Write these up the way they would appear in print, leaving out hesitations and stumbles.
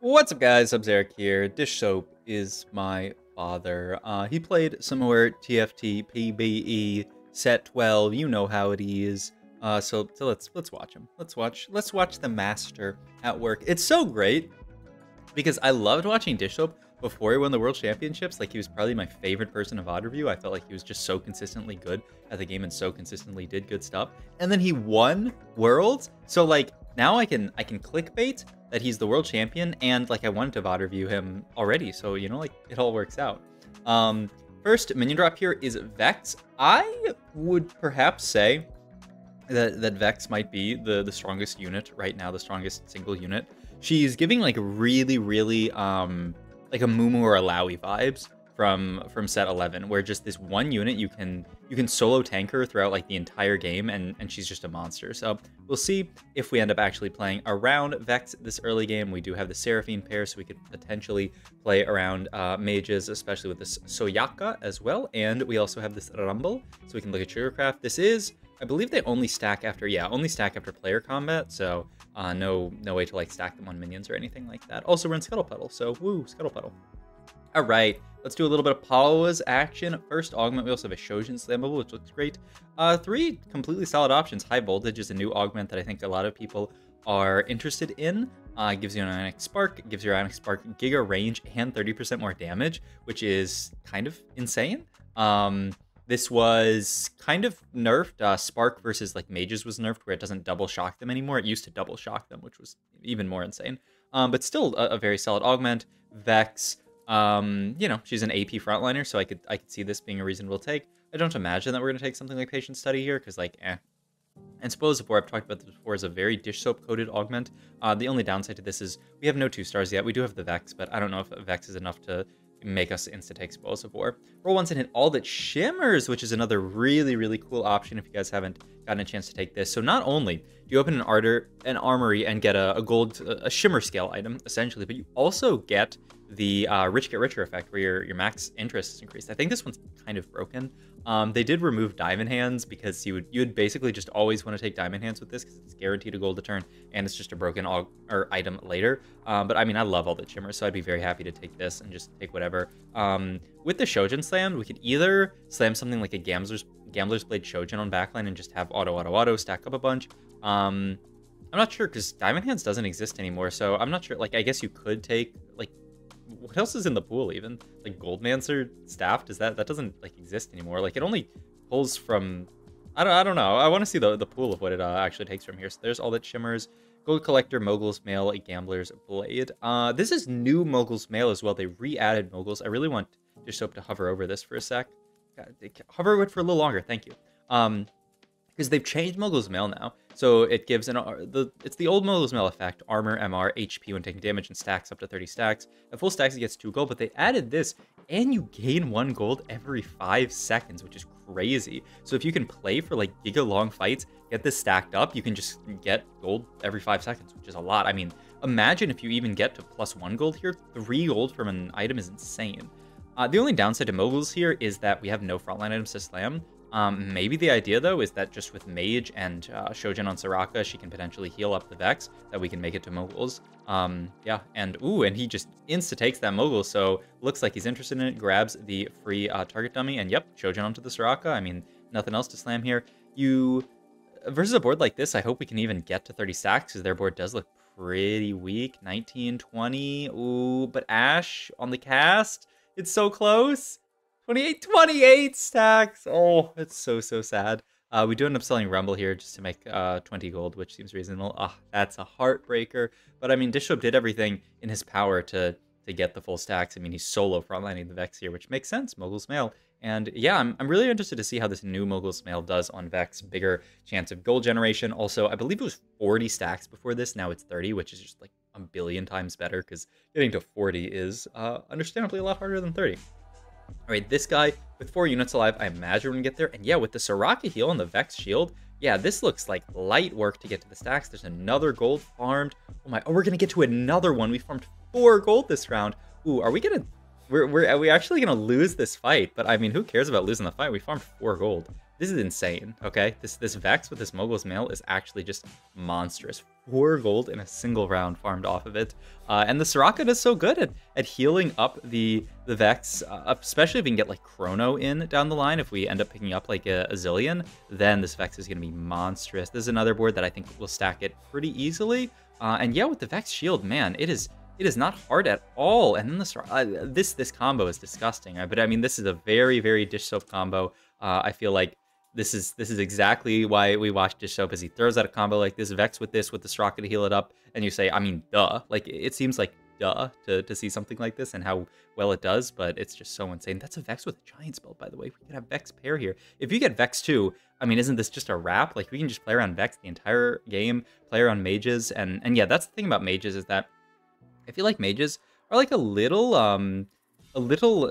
What's up, guys? Eric here. Dish Soap is my father. He played some more TFT, PBE, set 12. You know how it is. So let's watch him. Let's watch the master at work. It's so great because I loved watching Dish Soap before he won the World Championships. Like, he was probably my favorite person of VOD review. I felt like he was just so consistently good at the game and so consistently did good stuff. And then he won Worlds. So like now I can clickbait that he's the world champion, and like I wanted to VOD review him already. So you know, like it all works out. First minion drop here is Vex. I would perhaps say that Vex might be the strongest unit right now, the strongest single unit. She's giving like really like a Mumu or a Lowy vibes from set 11, where just this one unit you can solo tank her throughout like the entire game, and she's just a monster. So we'll see if we end up actually playing around Vex this early game. We do have the Seraphine pair, so we could potentially play around mages, especially with this Soyaka as well. And we also have this Rumble, so we can look at Sugarcraft. This is, I believe they only stack after, only stack after player combat, so no way to like stack them on minions or anything like that. Also, we're in Scuttle Puddle, so woo, Scuttle Puddle. All right, let's do a little bit of Pawa's action. First augment, we also have a Shojin Slammable, which looks great. Three completely solid options. High Voltage is a new augment that I think a lot of people are interested in. Gives you an Ionic Spark, gives your Ionic Spark Giga range and 30% more damage, which is kind of insane. This was kind of nerfed. Spark versus like mages was nerfed, where it doesn't double shock them anymore. It used to double shock them, which was even more insane. But still a very solid augment. Vex, you know, she's an AP frontliner, so I could see this being a reasonable take. I don't imagine that we're gonna take something like Patient Study here, because like, And Suppose Before, I've talked about this before, is a very Dish Soap coded augment. The only downside to this is we have no 2-stars yet. We do have the Vex, but I don't know if Vex is enough to make us insta-take Explosive War. Roll once and hit All That Shimmers, which is another really cool option if you guys haven't gotten a chance to take this. So not only do you open an armory and get a gold, a shimmer scale item, essentially, but you also get the Rich Get Richer effect, where your max interest is increased. I think this one's kind of broken. They did remove Diamond Hands because you would basically just always want to take Diamond Hands with this, because it's guaranteed a gold a turn, and it's just a broken item later. But I mean, I love All That Shimmers, so I'd be very happy to take this and just take whatever. With the Shojin slam, we could either slam something like a Gambler's Blade Shojin on backline and just have auto, stack up a bunch. I'm not sure, because Diamond Hands doesn't exist anymore, so I'm not sure. Like, I guess you could take, like, what else is in the pool even? Like Goldmancer Staff, that doesn't like exist anymore. Like, it only pulls from, I don't know. I want to see the pool of what it actually takes from here. So there's All That Shimmers, Gold Collector, Mogul's Mail, a Gambler's Blade. This is new Mogul's Mail as well. They re-added Moguls. I really want Dish Soap to hover over this for a sec. God, hover over it for a little longer, thank you. Because they've changed Mogul's Mail now. So it gives it's the old Mogul's Mail effect, armor, MR, HP when taking damage, and stacks up to 30 stacks. At full stacks, it gets 2 gold, but they added this, and you gain 1 gold every 5 seconds, which is crazy. So if you can play for like giga long fights, get this stacked up, you can just get gold every 5 seconds, which is a lot. I mean, imagine if you even get to +1 gold here. 3 gold from an item is insane. The only downside to Moguls here is that we have no frontline items to slam. Maybe the idea, though, is that just with Mage and Shojin on Soraka, she can potentially heal up the Vex, that we can make it to Moguls. Yeah, and he just insta-takes that Mogul, so looks like he's interested in it, grabs the free target dummy, and yep, Shojin onto the Soraka. I mean, nothing else to slam here. Versus a board like this, I hope we can even get to 30 stacks, because their board does look pretty weak. 19, 20, ooh, but Ashe on the cast, it's so close. 28 stacks. Oh, it's so sad. We do end up selling Rumble here just to make 20 gold, which seems reasonable. That's a heartbreaker. But I mean, Dish Soap did everything in his power to get the full stacks. I mean, he's solo frontlining the Vex here, which makes sense. Mogul's Mail. And yeah, I'm really interested to see how this new Mogul's Mail does on Vex. Bigger chance of gold generation. Also, I believe it was 40 stacks before this. Now it's 30, which is just like a billion times better, because getting to 40 is understandably a lot harder than 30. All right, this guy with 4 units alive, I imagine we're gonna get there. And yeah, with the Soraka heal and the Vex shield, yeah, this looks like light work to get to the stacks. There's another gold farmed. Oh, we're gonna get to another one. We farmed 4 gold this round. Ooh, are we actually gonna lose this fight? But I mean, who cares about losing the fight? We farmed 4 gold. this is insane, okay? This Vex with this Mogul's Mail is actually just monstrous. 4 gold in a single round farmed off of it. And the Soraka is so good at healing up the Vex, especially if we can get like Chrono in down the line. If we end up picking up like a Zillion, then this Vex is going to be monstrous. This is another board that I think will stack it pretty easily. And yeah, with the Vex Shield, man, it is not hard at all. And then the this combo is disgusting. But I mean, this is a very, very Dish Soap combo. I feel like this is exactly why we watch Dish Soap, as he throws out a combo like this, Vex with the Straka to heal it up, and you say, I mean, duh. Like, it seems like duh to see something like this and how well it does, but it's just so insane. That's a Vex with a Giant Spell, by the way. We could have Vex pair here. If you get Vex too, I mean, isn't this just a wrap? Like, we can just play around Vex the entire game, play around mages, and yeah, that's the thing about mages, is that I feel like mages are like a little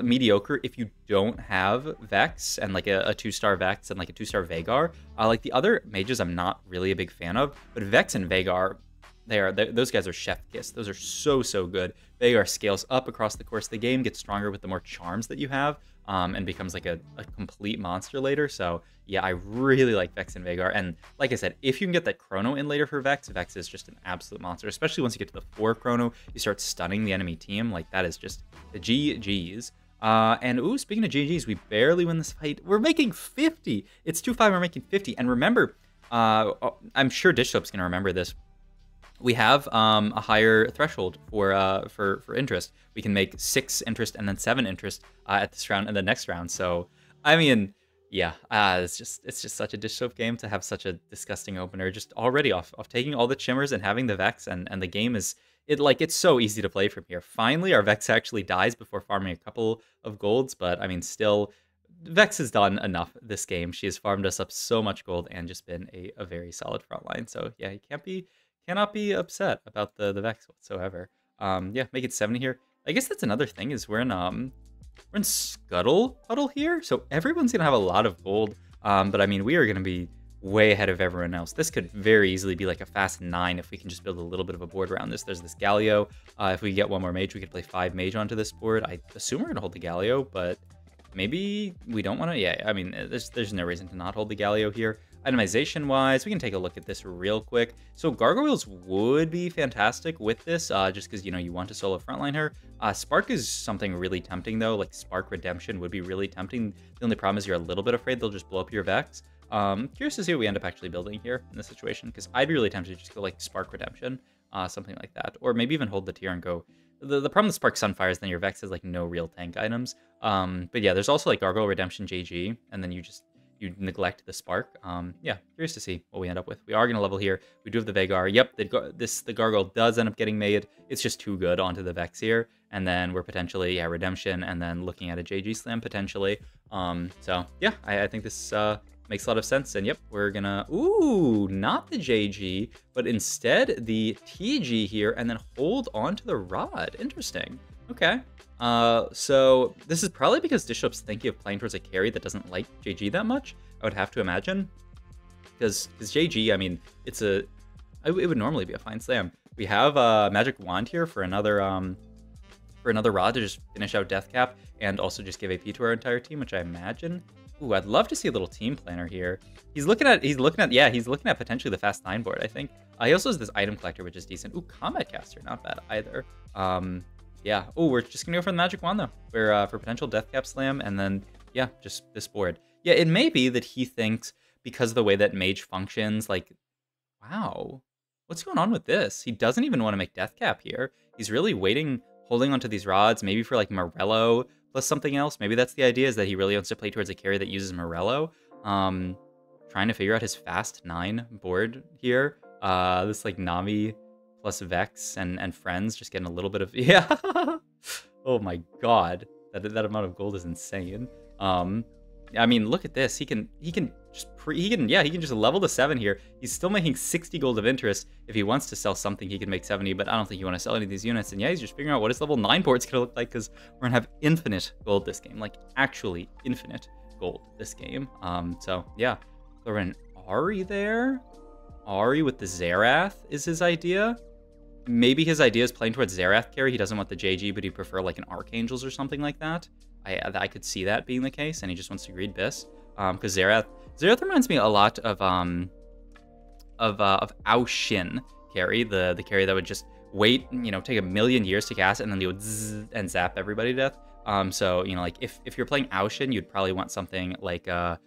mediocre if you don't have Vex and like a 2-star Vex and like a 2-star Veigar. Like the other mages I'm not really a big fan of, but Vex and Veigar, those guys are chef kiss. Those are so good. Veigar scales up across the course of the game, gets stronger with the more charms that you have, and becomes like a complete monster later. So yeah, I really like Vex and Veigar. And like I said, if you can get that Chrono in later for Vex, Vex is just an absolute monster. Especially once you get to the 4 Chrono, you start stunning the enemy team. Like, that is just the GG's. And ooh, speaking of GG's, we barely win this fight. We're making 50. It's 2-5, we're making 50. And remember, I'm sure Dish Soap's gonna remember this. We have a higher threshold for interest. We can make 6 interest and then 7 interest at this round and the next round. So, I mean, yeah, it's just such a Dish Soap game to have such a disgusting opener. Just already off taking all the Shimmers and having the Vex, and the game is it's so easy to play from here. Finally, our Vex actually dies before farming a couple of golds, but I mean, still, Vex has done enough this game. She has farmed us up so much gold and just been a very solid front line. So yeah, you cannot be upset about the Vex whatsoever. Yeah, make it 70 here. I guess that's another thing, is we're in Scuttle Puddle here, so everyone's gonna have a lot of gold. But I mean, we are gonna be way ahead of everyone else. This could very easily be like a fast 9 if we can just build a little bit of a board around this. There's this Galio. If we get one more mage, we could play 5 mage onto this board. I assume we're gonna hold the Galio, but maybe we don't want to. Yeah, I mean, there's no reason to not hold the Galio here. Itemization wise, we can take a look at this real quick. So Gargoyles would be fantastic with this, just because, you know, you want to solo frontline her. Spark is something really tempting though. Like Spark Redemption would be really tempting. The only problem is you're a little bit afraid they'll just blow up your Vex. Curious to see what we end up actually building here in this situation, because I'd be really tempted to just go like Spark Redemption, something like that, or maybe even hold the tier and go. The problem with Spark Sunfire is then your Vex has like no real tank items. But yeah, there's also like Gargoyle Redemption JG, and then you neglect the Spark. Yeah, curious to see what we end up with. We are going to level here. We do have the Veigar. Yep, the Gargoyle does end up getting made. It's just too good onto the Vex here. And then we're potentially, yeah, Redemption, and then looking at a JG Slam potentially. So yeah, I think this makes a lot of sense. And yep, we're gonna, ooh, not the JG, but instead the TG here, and then hold on to the Rod. Interesting. Okay. So this is probably because Dish Soap's thinking of playing towards a carry that doesn't like JG that much, I would have to imagine. Because JG, I mean, it would normally be a fine slam. We have a Magic Wand here for another Rod to just finish out Death Cap and also just give AP to our entire team, which I imagine. Ooh, I'd love to see a little team planner here. He's looking at potentially the fast 9 board, I think. He also has this item collector, which is decent. Ooh, Combat Caster, not bad either. Yeah. Oh, we're just gonna go for the Magic Wand though, for potential Death Cap Slam, and then yeah, just this board. Yeah, it may be that he thinks because of the way that Mage functions, like, wow, what's going on with this? He doesn't even want to make Death Cap here. He's really waiting, holding onto these rods, maybe for like Morello plus something else. Maybe that's the idea, is that he really wants to play towards a carry that uses Morello. Trying to figure out his fast 9 board here. This like Nami plus Vex and friends, just getting a little bit of, yeah. Oh my god, that amount of gold is insane. I mean, look at this. He can just level to 7 here. He's still making 60 gold of interest. If he wants to sell something, he can make 70, but I don't think you want to sell any of these units. And yeah, he's just figuring out what his level 9 board's gonna look like, because we're gonna have infinite gold this game, like actually infinite gold this game. So yeah, throw an Ari there. Ari with the Zerath is his idea. Maybe his idea is playing towards Zerath carry. He doesn't want the JG, but he'd prefer like an Archangels or something like that. I could see that being the case, and he just wants to greed Biss. because Zerath reminds me a lot of Ao Shin carry, the carry that would just wait, take a million years to cast, and then they would zzz and zap everybody to death. So like if you're playing Ao Shin, you'd probably want something like an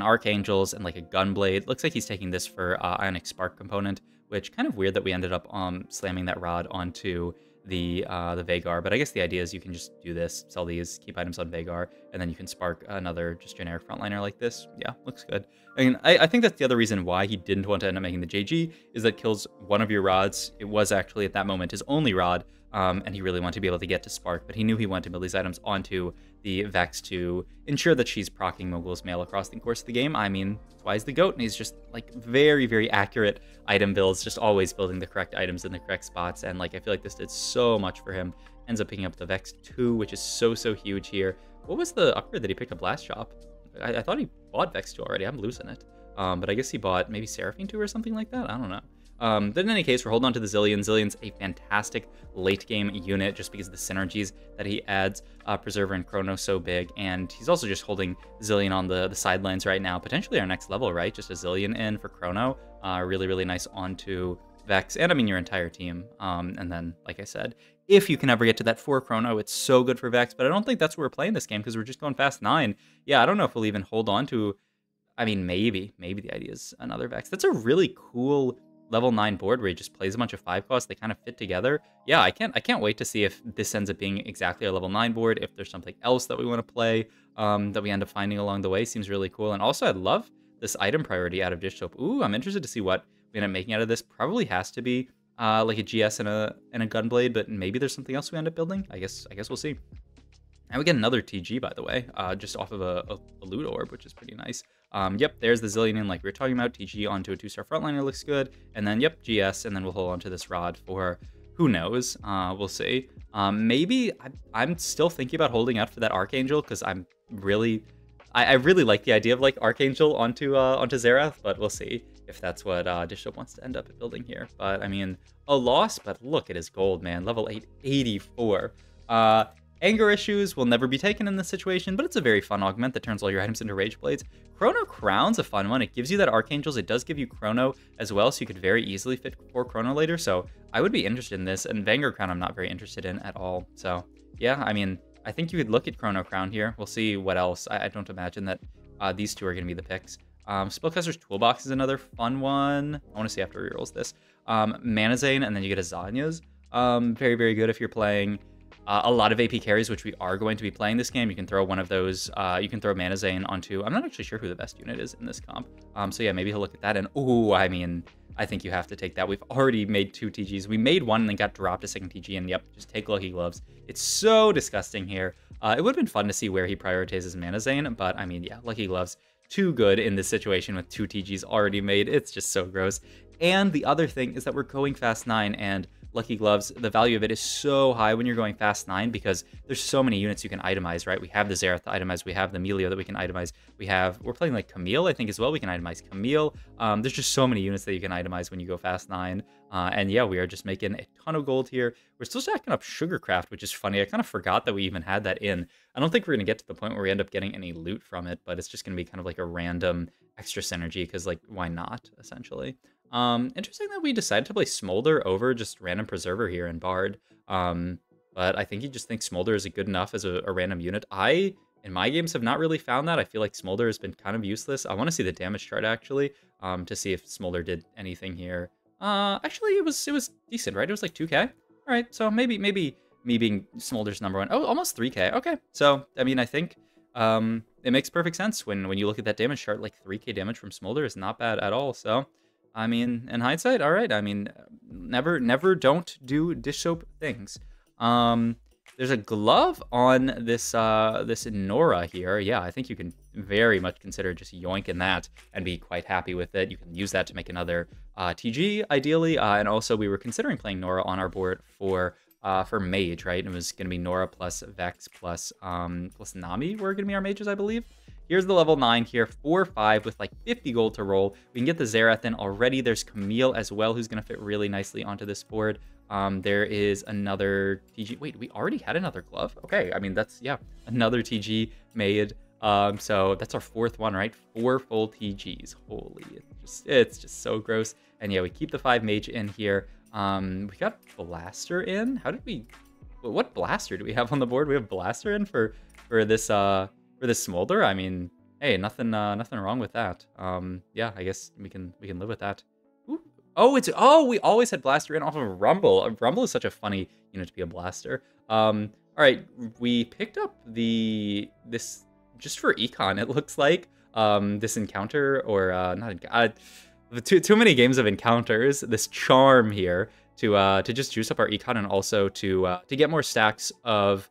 Archangels and like a Gunblade. Looks like he's taking this for Ionic Spark component, which kind of weird that we ended up slamming that rod onto the Vagar. But I guess the idea is you can just do this, sell these, keep items on Vagar, and then you can spark another just generic frontliner like this. Yeah, looks good. I mean, I think that's the other reason why he didn't want to end up making the JG, is that kills one of your rods. It was actually at that moment his only rod, and he really wanted to be able to get to spark, but he knew he wanted to build these items onto the Vex to ensure that she's proccing Mogul's mail across the course of the game. I mean, that's why he's the GOAT, and he's just like very, very accurate item builds, just always building the correct items in the correct spots, and like I feel like this did so much for him. Ends up picking up the Vex 2, which is so huge here. What was the upgrade that he picked up last shop? I thought he bought Vex 2 already. I'm losing it. But I guess he bought maybe Seraphine 2 or something like that. I don't know. But in any case, we're holding on to the Zillion. Zillion's a fantastic late game unit just because of the synergies that he adds. Preserver and Chrono so big, and he's also just holding Zillion on the sidelines right now. Potentially our next level, right? Just a Zillion in for Chrono. Really nice onto Vex, and I mean your entire team. And then, like I said, if you can ever get to that 4 Chrono, it's so good for Vex, but I don't think that's where we're playing this game because we're just going fast 9. Yeah, I don't know if we'll even hold on to, I mean, maybe the idea is another Vex. That's a really cool level 9 board where he just plays a bunch of 5 costs. They kind of fit together. Yeah, I can't wait to see if this ends up being exactly a level 9 board, if there's something else that we want to play that we end up finding along the way. Seems really cool. And also, I love this item priority out of Dish Soap. Ooh, I'm interested to see what we end up making out of this. Probably has to be like a GS and a Gunblade, but maybe there's something else we end up building. I guess we'll see. And we get another TG, by the way, just off of a loot orb, which is pretty nice. Yep, there's the Zillion in like we were talking about. TG onto a 2-star frontliner looks good. And then, yep, GS, and then we'll hold on to this rod for who knows. We'll see. Maybe I'm still thinking about holding out for that Archangel because I really like the idea of like Archangel onto Zerath, but we'll see if that's what Dishop wants to end up building here. But I mean, a loss, but look at his gold, man. Level 8, 84. Anger issues will never be taken in this situation, but it's a very fun augment that turns all your items into Rage Blades. Chrono Crown's a fun one. It gives you that Archangels. It does give you Chrono as well, so you could very easily fit 4 Chrono later. So I would be interested in this, and Vanguard Crown I'm not very interested in at all. So yeah, I mean, I think you could look at Chrono Crown here. We'll see what else. I don't imagine that these two are going to be the picks. Spellcaster's Toolbox is another fun one. I want to see after he rolls this. Mana Zane, and then you get a Zanya's. Very good if you're playing a lot of AP carries, which we are going to be playing this game. You can throw one of those. You can throw Mana Zane onto. I'm not actually sure who the best unit is in this comp. So yeah, maybe he'll look at that. And oh, I mean, I think you have to take that. We've already made 2 TGs. We made one and then got dropped a second TG. And yep, just take Lucky Gloves. It's so disgusting here. It would have been fun to see where he prioritizes Mana Zane, but I mean, yeah, Lucky Gloves. Too good in this situation with 2 TGs already made. It's just so gross. And the other thing is that we're going fast 9, and Lucky Gloves, the value of it is so high when you're going fast 9 because there's so many units you can itemize, right? We have the Zerath to itemize, we have the Melio that we can itemize, we're playing like Camille, I think, as well. We can itemize Camille. There's just so many units that you can itemize when you go fast 9. And yeah, we are just making a ton of gold here. We're still stacking up Sugarcraft, which is funny. I kind of forgot that we even had that in. I don't think we're going to get to the point where we end up getting any loot from it, but it's just going to be kind of like a random extra synergy because, like, why not, essentially? Interesting that we decided to play Smolder over just random Preserver here in Bard. But I think he just thinks Smolder is good enough as a random unit. In my games, have not really found that. I feel like Smolder has been kind of useless. I want to see the damage chart, actually, to see if Smolder did anything here. Actually, it was decent, right? It was like 2k. All right, so maybe me being Smolder's #1. Oh, almost 3k. Okay, so, I mean, I think it makes perfect sense when you look at that damage chart. Like, 3k damage from Smolder is not bad at all, so... I mean, in hindsight, all right. I mean, never don't do dish soap things. There's a glove on this Nora here. Yeah, I think you can very much consider just yoinking that and be quite happy with it. You can use that to make another TG, ideally. And also, we were considering playing Nora on our board for Mage, right? It was going to be Nora plus Vex plus Nami were going to be our mages, I believe. Here's the level 9 here, 4-5 with like 50 gold to roll. We can get the Zerath in already. There's Camille as well, who's going to fit really nicely onto this board. There is another TG. Wait, we already had another glove? Okay, I mean, that's, yeah, another TG made. So that's our 4th one, right? 4 full TGs. Holy, it's just so gross. And yeah, we keep the 5 mage in here. We got blaster in. How did we? What blaster do we have on the board? We have blaster in for this smolder. I mean, hey, nothing wrong with that. Yeah, I guess we can live with that. Ooh. Oh, we always had blaster in off of Rumble. Rumble is such a funny unit to be a blaster. All right, we picked up this just for econ. It looks like this encounter or not. Too many games of encounters. This charm here to just juice up our econ and also to get more stacks of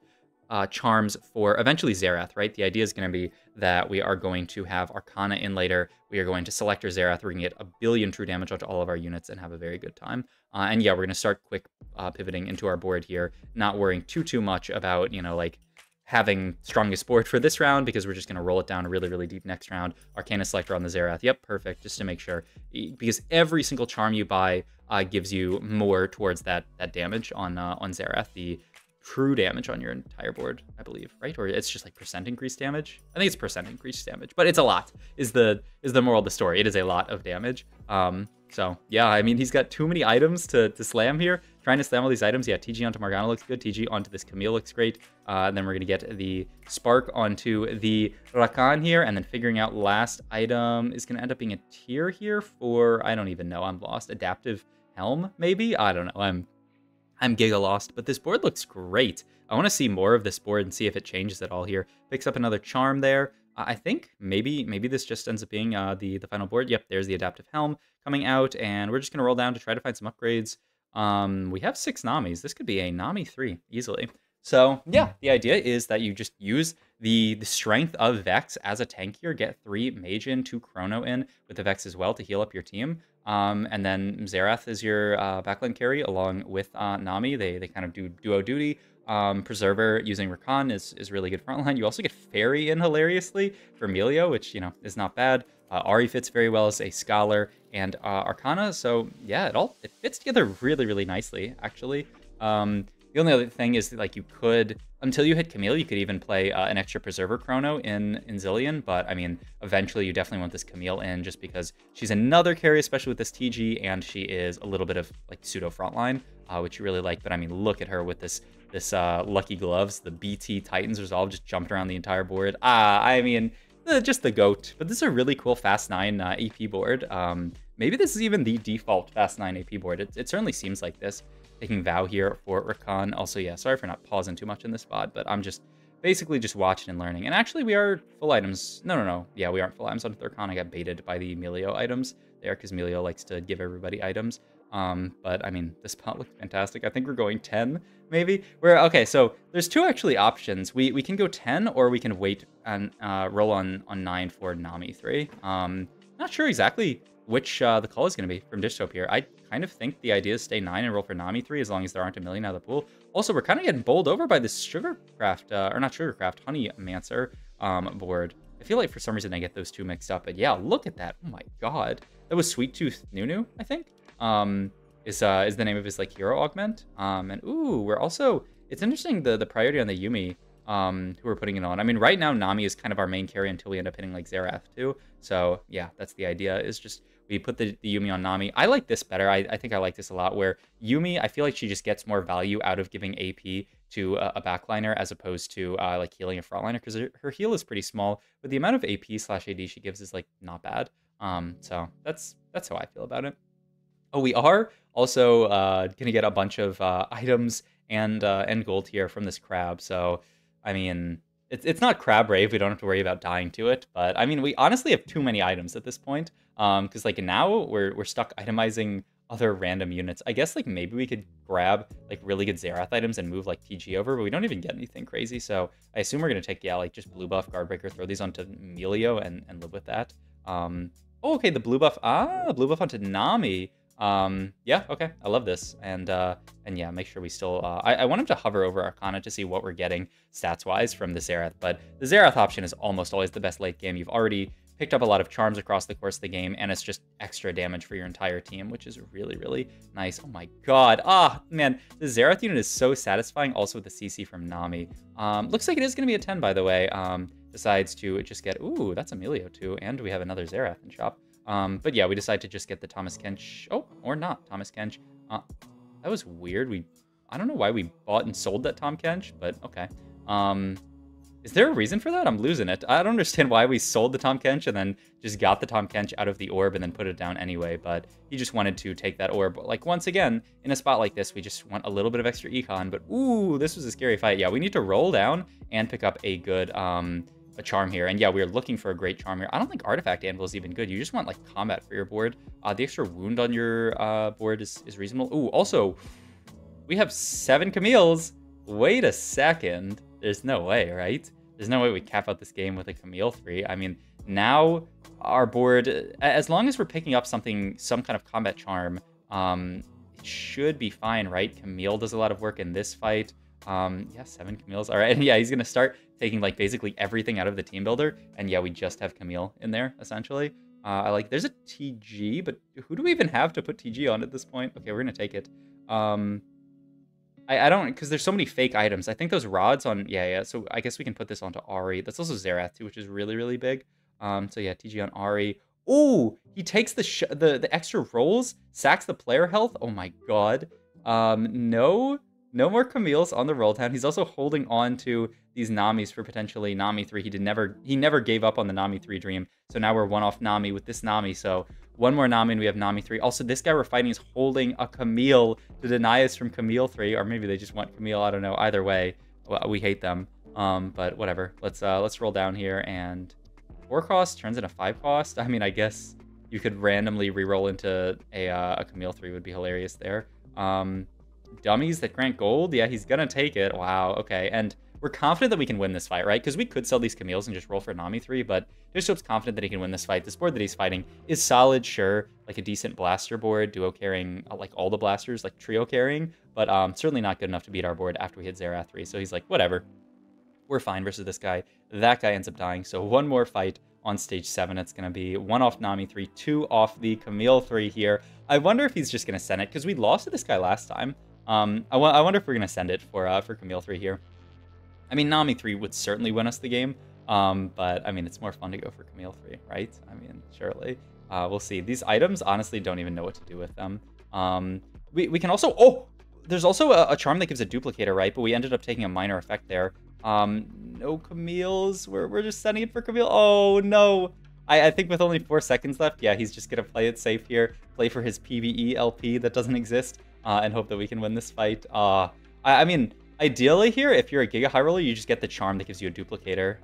charms for eventually Xerath, right? The idea is going to be that we are going to have Arcana in later. We are going to select our Xerath. We're going to get 1 billion true damage onto all of our units and have a very good time. And yeah, we're going to start quick pivoting into our board here, not worrying too much about, you know, like having strongest board for this round because we're just going to roll it down really, really deep next round. Arcana selector on the Xerath. Yep, perfect, just to make sure. Because every single charm you buy gives you more towards that damage on Xerath. The true damage on your entire board, I believe, right? Or it's just like percent increased damage. I think it's percent increased damage, but it's a lot. Is the moral of the story? It is a lot of damage. So yeah, I mean, he's got too many items to slam here. Trying to slam all these items. Yeah, TG onto Morgana looks good. TG onto this Camille looks great. And then we're gonna get the Spark onto the Rakan here, and then figuring out last item is gonna end up being a tier here for, I don't even know. I'm lost. Adaptive Helm, maybe? I don't know. I'm giga lost, but this board looks great. I want to see more of this board and see if it changes at all here. Picks up another charm there. I think maybe this just ends up being the final board. Yep, there's the Adaptive Helm coming out, and we're just going to roll down to try to find some upgrades. We have 6 Namis. This could be a Nami 3 easily. So yeah, the idea is that you just use the strength of Vex as a tank here. Get 3 Mage in, 2 Chrono in with the Vex as well to heal up your team. And then Xerath is your backline carry along with Nami. They kind of do duo duty. Preserver using Rakan is really good frontline. You also get Fairy in hilariously for Melio, which, you know, is not bad. Ari fits very well as a Scholar and Arcana. So yeah, it fits together really, really nicely, actually. The only other thing is that, like, you could, until you hit Camille, you could even play an extra Preserver Chrono in Zillion, but I mean, eventually you definitely want this Camille in just because she's another carry, especially with this TG, and she is a little bit of like pseudo frontline, which you really like. But I mean, look at her with this Lucky Gloves, the BT Titans Resolve just jumped around the entire board. I mean, just the GOAT. But this is a really cool Fast 9 AP board. Maybe this is even the default Fast 9 AP board. It certainly seems like this. Taking Vow here for Rakan. Also, yeah, sorry for not pausing too much in this VOD, but I'm just basically just watching and learning. And actually, we are full items. No. Yeah, we aren't full items on Rakan. I got baited by the Melio items there because Melio likes to give everybody items. But I mean, this pot looks fantastic. I think we're going 10, maybe. Okay, so there's 2 actually options. We can go 10 or we can wait and roll on 9 for Nami 3. Not sure exactly which the call is going to be from Dishsoap here. I kind of think the idea is stay 9 and roll for Nami 3 as long as there aren't a million out of the pool. Also, we're kind of getting bowled over by this Sugarcraft, or not Sugarcraft, Honeymancer board. I feel like for some reason I get those 2 mixed up, but yeah, look at that. Oh my god. That was Sweet Tooth Nunu, I think, is the name of his like hero augment. And ooh, we're also, it's interesting the priority on the Yumi who we're putting it on. I mean, right now Nami is kind of our main carry until we end up hitting like Xerath too. So yeah, that's the idea, is just we put the Yumi on Nami. I like this better. I think I like this a lot, where Yumi, I feel like she just gets more value out of giving AP to a backliner as opposed to like healing a frontliner, because her heal is pretty small, but the amount of AP/AD she gives is like not bad. So that's how I feel about it. Oh, we are also gonna get a bunch of items and gold here from this crab. So I mean, it's not crab rave. We don't have to worry about dying to it. But I mean, we honestly have too many items at this point. Because like now we're stuck itemizing other random units. I guess like maybe we could grab like really good Xerath items and move like TG over, but we don't even get anything crazy. So I assume we're gonna take, yeah, like just blue buff, Guardbreaker, throw these onto Melio and live with that. Oh, okay, the blue buff. Blue buff onto Nami. Yeah, okay, I love this. And yeah, make sure we still, I want him to hover over Arcana to see what we're getting stats-wise from the Xerath, but the Xerath option is almost always the best late game. You've already picked up a lot of charms across the course of the game, and it's just extra damage for your entire team, which is really, really nice. Oh my god. Man, the Xerath unit is so satisfying, also with the CC from Nami. Looks like it is going to be a 10, by the way. decides to just get... Ooh, that's Emilio too, and we have another Xerath in shop. But yeah, we decide to just get the Thomas Kench. Oh, or not Thomas Kench. That was weird. I don't know why we bought and sold that Tom Kench, but okay. Is there a reason for that? I'm losing it. I don't understand why we sold the Tom Kench and then just got the Tom Kench out of the orb and then put it down anyway, but he just wanted to take that orb. Like, once again, in a spot like this, we just want a little bit of extra econ, but ooh, this was a scary fight. Yeah, we need to roll down and pick up a good a charm here. And yeah, we are looking for a great charm here. I don't think Artifact Anvil is even good. You just want, like, combat for your board. The extra wound on your board is reasonable. Ooh, also, we have 7 Camille's. Wait a second. There's no way, right? There's no way we cap out this game with a Camille 3. I mean, now our board, as long as we're picking up some kind of combat charm, it should be fine, right? Camille does a lot of work in this fight. Yeah, 7 Camille's. All right, and yeah, he's going to start taking, like, basically everything out of the team builder. And yeah, we just have Camille in there, essentially. There's a TG, but who do we even have to put TG on at this point? Okay, we're going to take it. I don't, because there's so many fake items. I think those rods on, yeah. So I guess we can put this onto Ari. That's also Xerath too, which is really, really big. So yeah, TG on Ari. Ooh, he takes the extra rolls, sacks the player health. Oh my god. No more Camille's on the roll down. He's also holding on to these Namis for potentially Nami 3. He never gave up on the Nami 3 dream. So now we're one off Nami with this Nami. So one more Nami and we have Nami 3. Also, this guy we're fighting is holding a Camille to deny us from Camille 3. Or maybe they just want Camille. I don't know. Either way, well, we hate them. But whatever. Let's roll down here. And 4 cost turns into 5 cost. I mean, I guess you could randomly reroll into a Camille 3 would be hilarious there. Dummies that grant gold. Yeah, he's going to take it. Wow. Okay. And we're confident that we can win this fight, right? Because we could sell these Camille's and just roll for Nami 3, but Bishop's confident that he can win this fight. This board that he's fighting is solid, sure. Like a decent blaster board, duo carrying, like all the blasters, like trio carrying, but certainly not good enough to beat our board after we hit Xerath 3. So he's like, whatever. We're fine versus this guy. That guy ends up dying. So one more fight on stage 7. It's going to be 1 off Nami 3, 2 off the Camille 3 here. I wonder if he's just going to send it, because we lost to this guy last time. I wonder if we're going to send it for Camille 3 here. I mean, Nami 3 would certainly win us the game, but, I mean, it's more fun to go for Camille 3, right? I mean, surely. We'll see. These items, honestly, don't even know what to do with them. We can also... Oh! There's also a charm that gives a duplicator, right? But we ended up taking a minor effect there. No Camille's. We're just sending it for Camille. Oh, no! I think with only 4 seconds left, yeah, he's just going to play it safe here. Play for his PvE LP that doesn't exist, and hope that we can win this fight. I mean... Ideally here, if you're a Giga High Roller, you just get the charm that gives you a duplicator,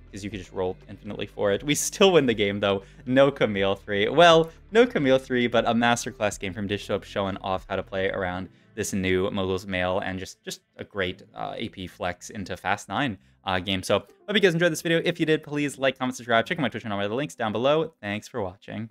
because you could just roll infinitely for it. We still win the game, though. No Camille 3. Well, no Camille 3, but a masterclass game from Dishsoap showing off how to play around this new Mogul's Mail, and just a great AP flex into Fast 9 game. So, hope you guys enjoyed this video. If you did, please like, comment, subscribe. Check out my Twitch channel. The link's down below. Thanks for watching.